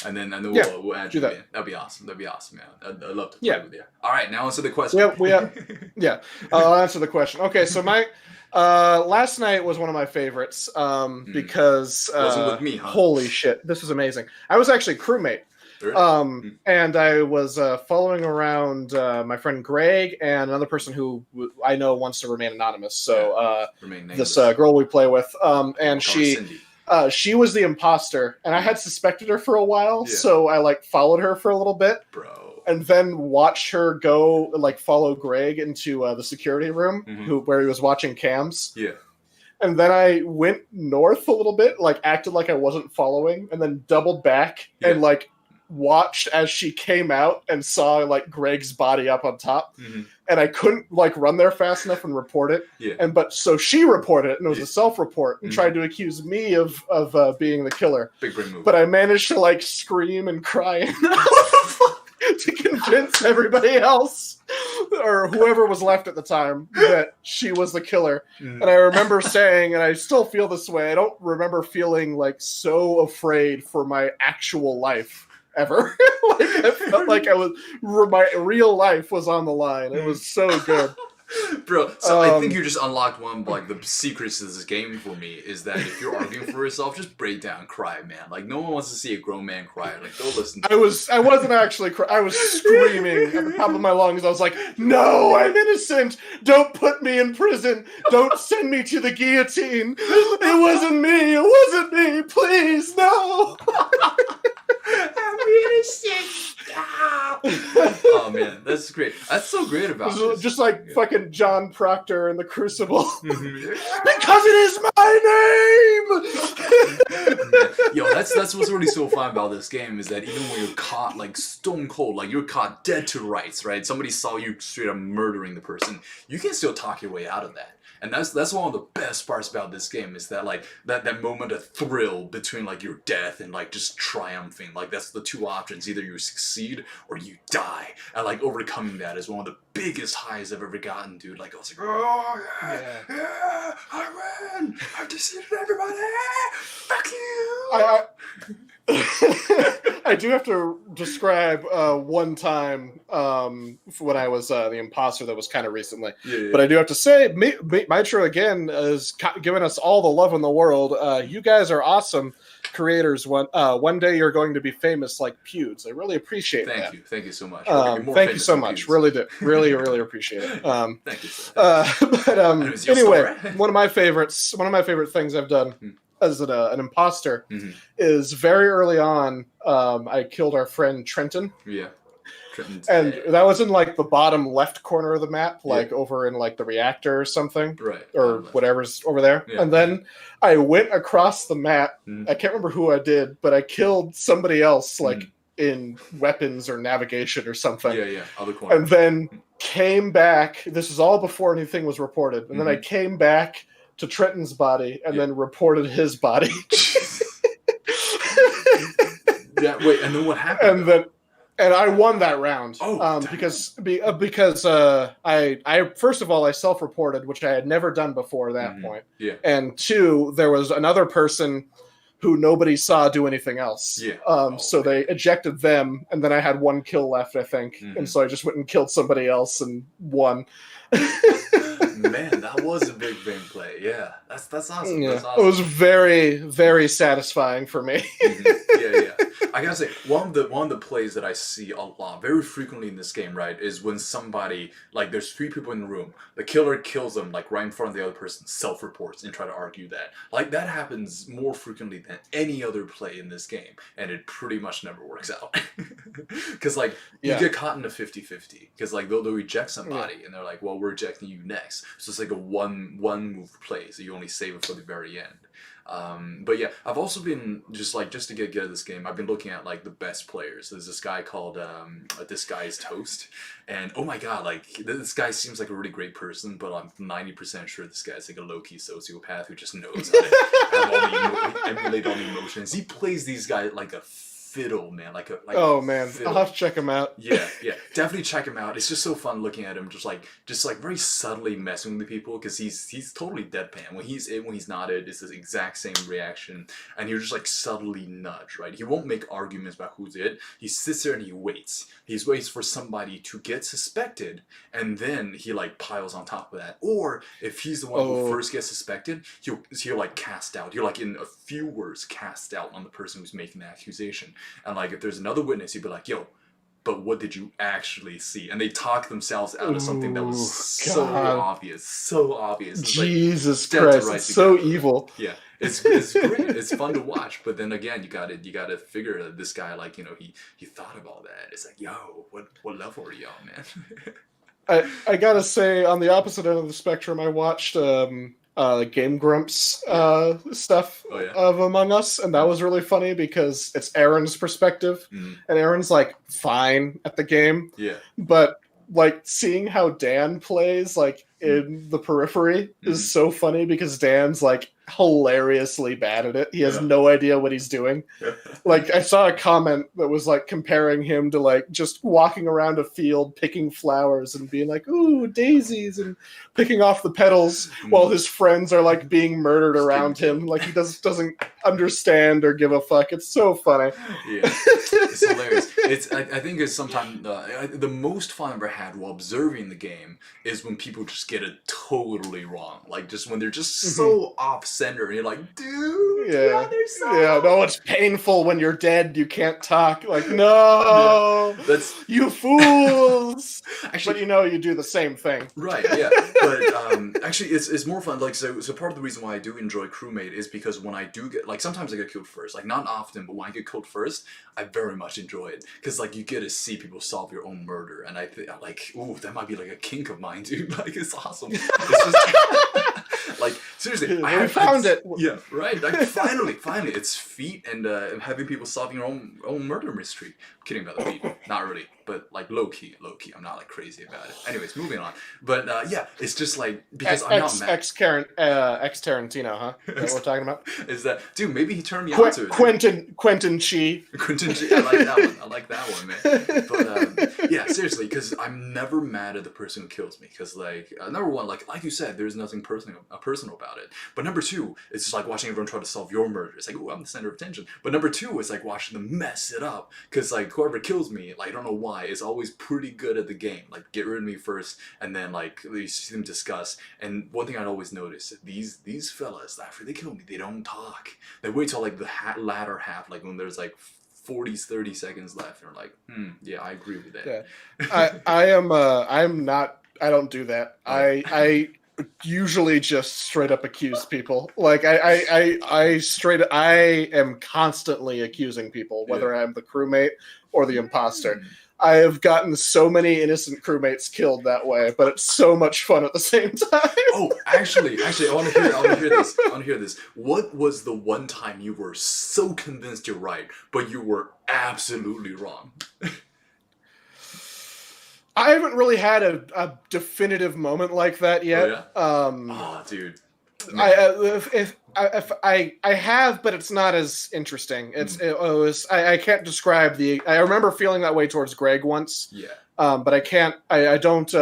And then we'll add you in. That'd be awesome. That'd be awesome, man. I'd love to play with you. All right, now answer the question. I'll answer the question. Okay, so my last night was one of my favorites because wasn't with me, huh? Holy shit, this is amazing. I was actually crewmate. And I was following around my friend Greg and another person who I know wants to remain anonymous. So this girl we play with, and she was the imposter, and I had suspected her for a while, so I followed her for a little bit, bro, and then watched her go follow Greg into the security room, where he was watching cams. Yeah. And then I went north a little bit, acted like I wasn't following, and then doubled back and watched as she came out and saw like Greg's body up on top, and I couldn't like run there fast enough and report it. Yeah. But so she reported it, and it was a self-report, and tried to accuse me of being the killer. Big brain move. But I managed to like scream and cry to convince everybody else or whoever was left at the time that she was the killer. And I remember saying, and I still feel this way, I don't remember feeling like so afraid for my actual life ever. Like I felt like my real life was on the line. It was so good. Bro, so I think you just unlocked one of like the secrets of this game for me is that if you're arguing for yourself, just break down, cry, man. Like no one wants to see a grown man cry. Like go listen to I wasn't actually I was screaming at the top of my lungs. I was like, "No, I'm innocent. Don't put me in prison. Don't send me to the guillotine. It wasn't me. It wasn't me. Please, no." I'm innocent. Oh man, that's great. That's so great about it. Just like fucking John Proctor in The Crucible. Because it is my name. Yo, that's what's really so fun about this game is that even when you're caught like stone cold, like you're caught dead to rights, right? Somebody saw you straight up murdering the person, you can still talk your way out of that. And that's one of the best parts about this game is that like that moment of thrill between like your death and like just triumphing. Like that's the two options. Either you succeed or you die. And like overcoming that is one of the biggest highs I've ever gotten, dude. Like I was like, oh yeah, I win! I've deceived everybody! Fuck you! I do have to describe one time when I was the imposter that was kind of recently. Yeah. But I do have to say, Mitra again is giving us all the love in the world. You guys are awesome creators. One day you're going to be famous like Pewds. I really appreciate that. Thank you so much. Thank you so much. Really do. Really appreciate it. Thank you. But anyway, one of my favorite things I've done as an imposter is very early on. I killed our friend Trenton. Yeah. Trenton's and dead. that was in like the bottom left corner of the map, like over in like the reactor or something, right? Or whatever's over there. Yeah. And then I went across the map. I can't remember who I did, but I killed somebody else, like in weapons or navigation or something. Yeah. Other corner. And then came back. This is all before anything was reported. And then I came back to Trenton's body and then reported his body. Wait, and then what happened? And I won that round. Because I first of all I self-reported, which I had never done before that point. Yeah. And two, there was another person who nobody saw do anything else. Yeah. So they ejected them, and then I had one kill left, I think. And so I just went and killed somebody else and won. Man, that was a big brain play. Yeah, that's awesome. Yeah. That's awesome. It was very, very satisfying for me. Yeah. I gotta say, one of the plays that I see a lot, very frequently in this game, right, is when somebody, like, there's three people in the room, the killer kills them, like, right in front of the other person, self-reports, and try to argue that. Like, that happens more frequently than any other play in this game, and it pretty much never works out. Because, like, you get caught in a 50-50, because, like, they'll reject somebody, and they're like, well, we're rejecting you next. So it's like a one move play, so you only save it for the very end. But yeah, I've also been just to get good at this game, I've been looking at like the best players. There's this guy called This Guy's Toast, and oh my god, like this guy seems like a really great person, but I'm 90% sure this guy's like a low-key sociopath who just knows how to emulate all the emotions. He plays these guys like a fiddle, man. Oh man, fiddle. I'll have to check him out. Yeah, definitely check him out. It's just so fun looking at him, just like very subtly messing with people, because he's totally deadpan. When he's not it's the exact same reaction, and he'll just like subtly nudge, right? He won't make arguments about who's it. He sits there and he waits. He waits for somebody to get suspected, and then he like piles on top of that. Or if he's the one who first gets suspected, he'll like cast out. He'll like in a few words cast out on the person who's making the accusation. And like if there's another witness, he'd be like, yo, but what did you actually see? And they talk themselves out of something that was so obvious. Jesus Christ, it's so evil. Yeah, it's great. It's fun to watch. But then again, you gotta figure that this guy, like, you know, he thought of all that. It's like, yo, what level are you on, man? I gotta say, on the opposite end of the spectrum, I watched Game Grumps stuff Oh yeah. of Among Us, and that was really funny because it's Aaron's perspective, Mm. and Aaron's like fine at the game, Yeah. but like seeing how Dan plays like Mm. in the periphery is Mm. so funny because Dan's like hilariously bad at it. He has Yeah. no idea what he's doing. Like I saw a comment that was like comparing him to like just walking around a field picking flowers and being like, "Ooh, daisies," and picking off the petals while his friends are like being murdered Just around getting him. Like he doesn't understand or give a fuck. It's so funny. Yeah, it's hilarious. I think it's sometimes the most fun I ever had while observing the game is when people just get it totally wrong. Like just when they're just so off center, and you're like, dude, Yeah, they're so yeah. No, it's painful when you're dead. You can't talk. Like, no, that's you fools. actually But you know, you do the same thing. right. Yeah, but actually, it's more fun. Like so part of the reason why I do enjoy crewmate is because when I do get like sometimes I get killed first. Like not often, but when I get killed first, I very much enjoy it because like you get to see people solve your own murder, and I think like, ooh, that might be like a kink of mine, dude. Like it's awesome. It's just like seriously, We found it. Yeah, right. Like finally, it's feat and having people solving your own murder mystery. Kidding about the feat, not really, but like low key. I'm not like crazy about it. Anyways, moving on. But yeah, it's just like because I'm not mad. Ex Tarantino, huh? Is that what we're talking about? Is that dude? Maybe he turned me on to it. Quentin Chi. Quentin G. I like that one. I like that one, man. But yeah, seriously, because I'm never mad at the person who kills me. Because like number one, like you said, there's nothing personal about it. But number two, it's just like watching everyone try to solve your murder. It's like, oh, I'm the center of attention. But number two, it's like watching them mess it up. Because like whoever kills me, like I don't know why, is always pretty good at the game. Like get rid of me first, and then like you see them discuss. And one thing I'd always notice, these fellas after they kill me, they don't talk. They wait till like the latter half, like when there's like 30 seconds left, and they're like, yeah, I agree with that. Yeah. I'm not. I don't do that. I usually just straight up accuse people. Like I am constantly accusing people, whether I'm the crewmate or the imposter. I have gotten so many innocent crewmates killed that way, but it's so much fun at the same time. Oh, actually, I want to hear this. What was the one time you were so convinced you're right, but you were absolutely wrong? I haven't really had a definitive moment like that yet. Oh, yeah? Dude. I have, but it's not as interesting. I can't describe the. I remember feeling that way towards Greg once. Yeah. But I can't. I don't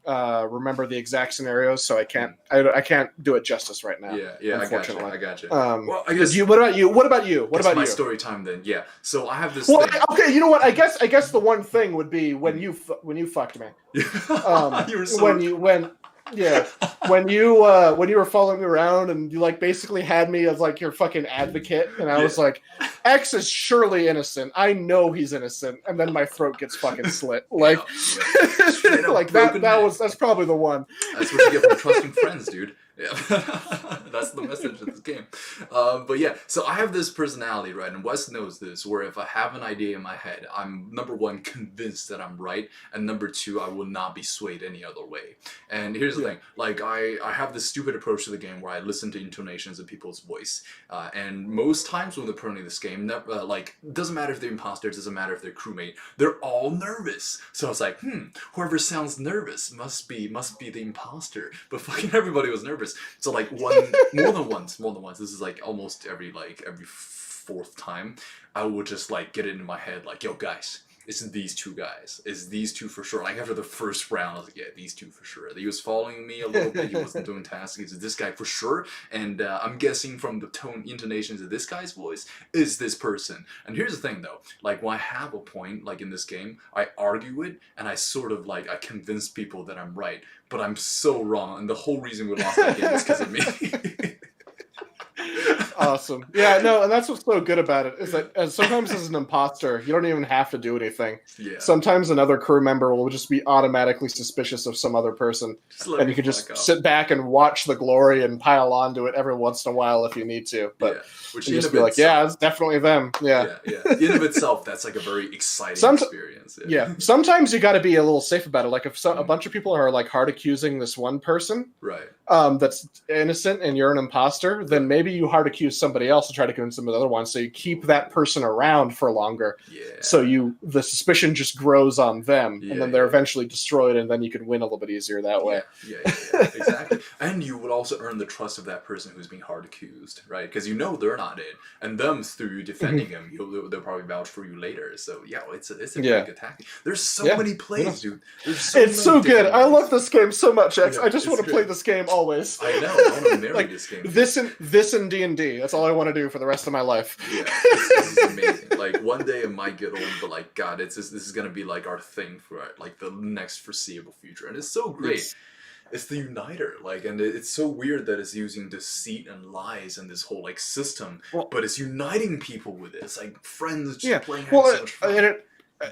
remember the exact scenarios, so I can't. I can't do it justice right now. Yeah. Unfortunately, I got you. Well, I guess. What about you? What about you? My story time then. Yeah. So I have this. Well, thing. okay. You know what? I guess the one thing would be when you fucked me. You were so... when you were following me around and you like basically had me as like your fucking advocate, and I was like, X is surely innocent. I know he's innocent, and then my throat gets fucking slit. Like, like that's probably the one. That's what you get from trusting friends, dude. Yeah, that's the message of this game. But yeah, so I have this personality, right? And Wes knows this, where if I have an idea in my head, I'm number one convinced that I'm right, and number two, I will not be swayed any other way. And here's the thing, like I have this stupid approach to the game where I listen to intonations of people's voice, and most times when they're playing this game, like doesn't matter if they're imposters, doesn't matter if they're crewmate, they're all nervous. So I was like, whoever sounds nervous must be the imposter. But fucking everybody was nervous. So like more than once. This is like almost every fourth time, I would just like get it in my head like, yo guys, it's these two guys. It's these two for sure. Like after the first round, I was like, yeah, these two for sure. He was following me a little bit. He wasn't doing tasks. It's this guy for sure. And I'm guessing from the tone, intonations of this guy's voice, is this person. And here's the thing though, like when I have a point, like in this game, I argue it and I sort of like, I convince people that I'm right, but I'm so wrong. And the whole reason we lost that game is because of me. Awesome. Yeah, no, and that's what's so good about it is that sometimes as an imposter, you don't even have to do anything. Yeah. Sometimes another crew member will just be automatically suspicious of some other person, Just let and me you can fuck just up. sit back and watch the glory and pile onto it every once in a while if you need to. But Which you just be like, yeah, it's definitely them. Yeah. In of itself, that's like a very exciting experience. Yeah. Sometimes you got to be a little safe about it. Like if a bunch of people are like hard accusing this one person, right? That's innocent and you're an imposter, then maybe you hard accuse somebody else to try to convince them of the other one. So you keep that person around for longer. Yeah. So the suspicion just grows on them, and then they're eventually destroyed, and then you can win a little bit easier that way. Yeah, exactly. And you would also earn the trust of that person who's being hard accused, right? Because you know they're not it, and them through you defending him, they'll probably vouch for you later. So yeah, it's a pretty good tactic. There's so many plays, dude. It's so good. I love this game so much, X. I just want to play this game always. I know. I want to marry like, this game. This and D&D. That's all I want to do for the rest of my life. Yeah, this is amazing. Like one day it might get old, but like God, this is gonna be like our thing for like the next foreseeable future, and it's so great. It's the uniter, like, and it's so weird that it's using deceit and lies and this whole like system, but it's uniting people with it. It's like friends just playing. So much fun.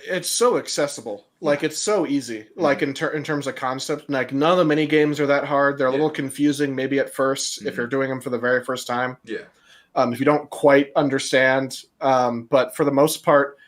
It's so accessible. Like it's so easy. Like in terms of concept, like none of the mini games are that hard. They're a little confusing maybe at first if you're doing them for the very first time. Yeah. If you don't quite understand, but for the most part,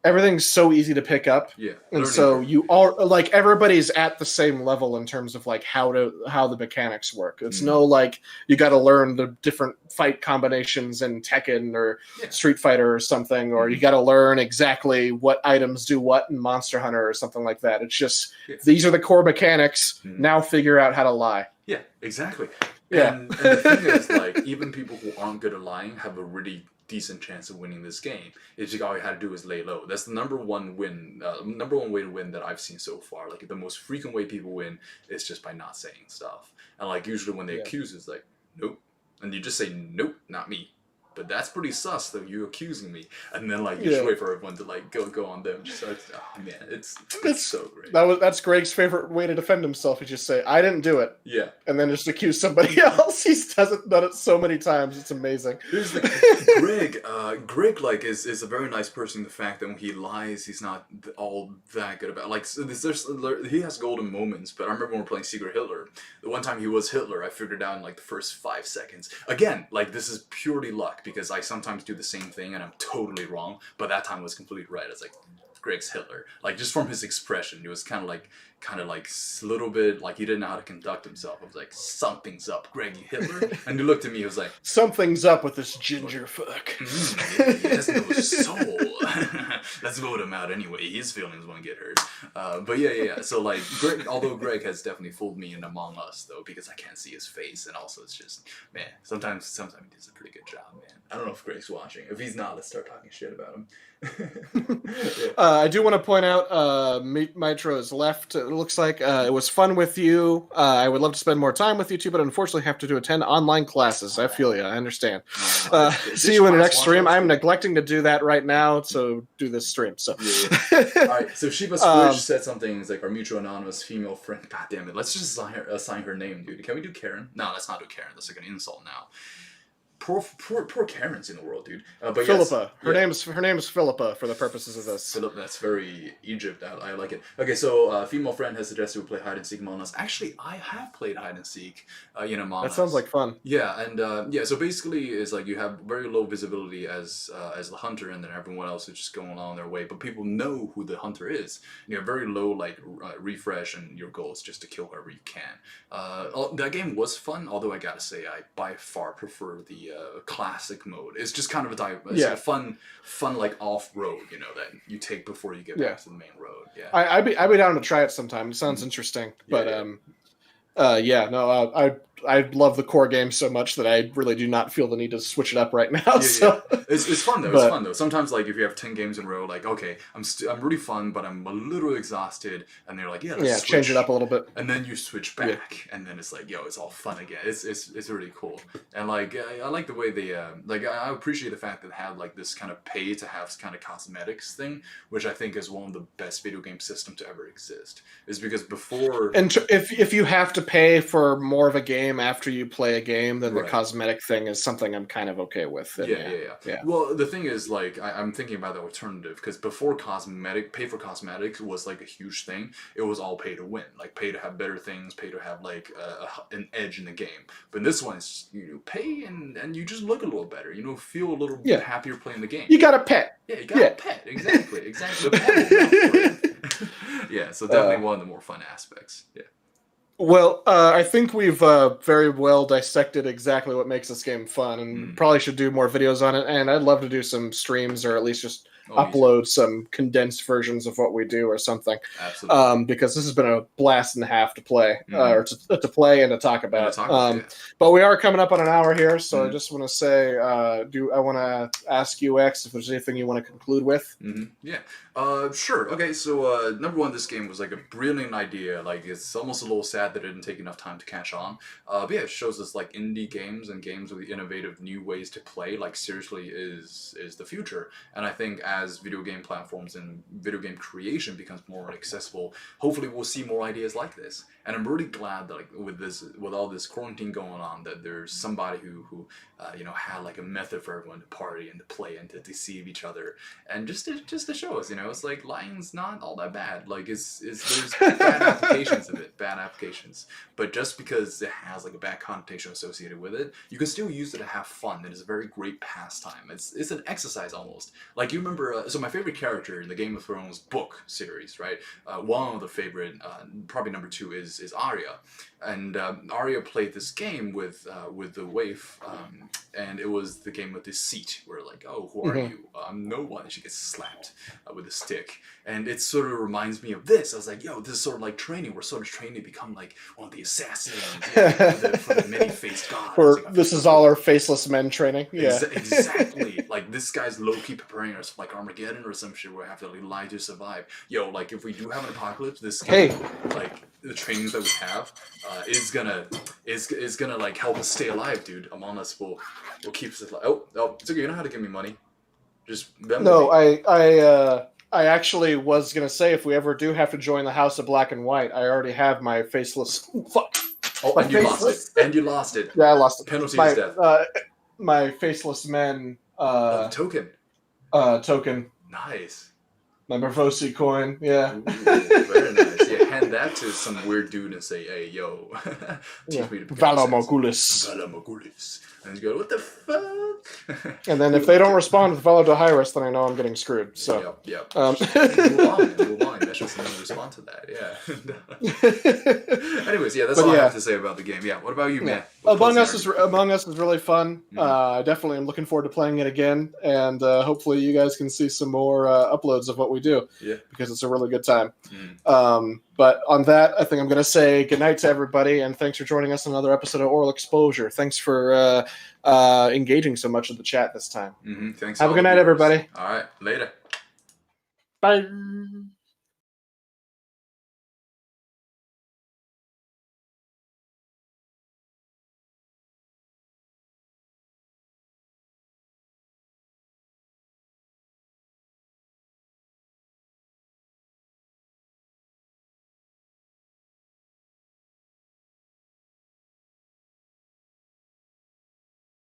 everything's so easy to pick up. Yeah. And so you all like everybody's at the same level in terms of like how the mechanics work. It's no like you got to learn the different fight combinations in Tekken or Street Fighter or something, or you got to learn exactly what items do what in Monster Hunter or something like that. It's just these are the core mechanics. Now figure out how to lie. Yeah, exactly. And the thing is, like, even people who aren't good at lying have a really decent chance of winning this game. It's just all you had to do is lay low. That's the number one way to win that I've seen so far. Like the most frequent way people win is just by not saying stuff. And like usually when they accuse, it's like nope, and you just say nope, not me. But that's pretty sus though, you accusing me, and then like you just wait for everyone to like go on them. Just oh man, it's so great. That's Greg's favorite way to defend himself. He just say I didn't do it. Yeah, and then just accuse somebody else. He's done it so many times. It's amazing. Here's the Greg like is a very nice person. The fact that when he lies, he's not all that good about. Like he has golden moments. But I remember when we were playing Secret Hitler. The one time he was Hitler, I figured out in like the first 5 seconds. Again, like this is purely luck. Because I sometimes do the same thing and I'm totally wrong, but that time was completely right. It's like Greg's Hitler, like just from his expression, it was kind of like a little bit like he didn't know how to conduct himself. I was like, something's up, Greg, you Hitler, and he looked at me. He was like, something's up with this ginger fuck. He has no soul. Let's vote him out anyway. His feelings won't get hurt. But yeah. So like, although Greg has definitely fooled me in Among Us though, because I can't see his face, and also it's just man. Sometimes he does a pretty good job, man. I don't know if Greg's watching. If he's not, let's start talking shit about him. I do want to point out Mitro is left. It looks like it was fun with you. I would love to spend more time with you too, but unfortunately have to attend online classes. I feel you. I understand. See you in the next stream. I'm neglecting to do that right now, so do this stream. So all right. So Shiba Squish said something. It's like our mutual anonymous female friend. God damn it. Let's just assign her name, dude. Can we do Karen? No, let's not do Karen. That's like an insult now. Poor Karens in the world, dude. But Philippa. Yes, her name's Philippa for the purposes of this. Philip, that's very Egypt. I like it. Okay, so female friend has suggested we play hide and seek Among Us. Actually, I have played hide and seek in Among Us. That sounds like fun. Yeah, and so basically, it's like you have very low visibility as the hunter, and then everyone else is just going along their way. But people know who the hunter is. You have very low refresh, and your goal is just to kill whoever you can. That game was fun, although I gotta say I by far prefer the classic mode. It's just kind of a fun like off road, that you take before you get back to the main road. Yeah, I'd be down to try it sometime. It sounds interesting, but I love the core game so much that I really do not feel the need to switch it up right now. It's fun though. It's fun though. Sometimes like if you have 10 games in a row, like okay, I'm really fun, but I'm a little exhausted, and they're like, let's change it up a little bit, and then you switch back, and then it's like, it's all fun again. It's really cool, and like I like the way they I appreciate the fact that they have like this kind of pay to have kind of cosmetics thing, which I think is one of the best video game system to ever exist. Is because before and if you have to pay for more of a game after you play a game, then the Right. cosmetic thing is something I'm kind of okay with. And Yeah. Well, the thing is, like, I'm thinking about the alternative because before pay for cosmetics was like a huge thing. It was all pay to win, like pay to have better things, pay to have like an edge in the game. But in this one, it's pay and you just look a little better. Feel a little happier playing the game. You got a pet. Yeah, you got a pet. Exactly. The pet will count for it. Yeah, so definitely one of the more fun aspects. Yeah. Well, I think we've very well dissected exactly what makes this game fun, and probably should do more videos on it. And I'd love to do some streams, or at least just upload some condensed versions of what we do or something. Absolutely. Because this has been a blast and a half to play, or to play and to talk about. But we are coming up on an hour here, so I just want to say, I want to ask you, X, if there's anything you want to conclude with? Yeah. Sure. Okay, so number one, this game was like a brilliant idea. Like, it's almost a little sad that it didn't take enough time to catch on. But yeah, it shows us like indie games and games with innovative new ways to play, like, seriously is the future. And I think as video game platforms and video game creation becomes more accessible, hopefully we'll see more ideas like this. And I'm really glad that, like, with all this quarantine going on, that there's somebody who had like a method for everyone to party and to play and to deceive each other, and just to show us, it's like lying's not all that bad. Like, there's bad applications of it, but just because it has like a bad connotation associated with it, you can still use it to have fun. It is a very great pastime. It's an exercise almost. Like, you remember, so my favorite character in the Game of Thrones book series, right? One of the favorite, probably number 2 is Arya, and Arya played this game with the waif, and it was the game of Deceit, where like, oh, who are you? I'm no one. And she gets slapped with a stick, and it sort of reminds me of this. I was like, yo, this is sort of like training. We're sort of trained to become like one of the assassins for the many-faced god. Or this is all our faceless men training. Yeah, exactly. Like, this guy's low-key preparing us for like Armageddon or some shit where we have to like lie to survive. Yo, like, if we do have an apocalypse, this game, like, the trainings that we have is gonna like help us stay alive, dude. Among us will keep us alive. Oh, it's okay. You know how to give me money. Just no, I actually was gonna say, if we ever do have to join the House of Black and White, I already have my faceless. Fuck. Oh, and you lost it. Yeah, I lost it. Penalty is death. My faceless men. Token. Token. Nice. My Mervosi coin. Yeah. Ooh, very nice. Yeah, hand that to some weird dude and say, "Hey, yo, teach me to become Valar Morghulis." Valar Morghulis. And you go, "What the fuck?" And then if they don't respond with Valar Dohaeris, then I know I'm getting screwed. So. Yep. Move on. That should respond to that. Yeah. Anyways, yeah, that's all I have to say about the game. Yeah. What about you, man? Among Us is really fun. I definitely am looking forward to playing it again, and hopefully you guys can see some more uploads of what we do. Yeah. Because it's a really good time. But on that, I think I'm going to say goodnight to everybody, and thanks for joining us on another episode of Oral Exposure. Thanks for engaging so much in the chat this time. Thanks. Have a good night, everybody. All right. Later. Bye.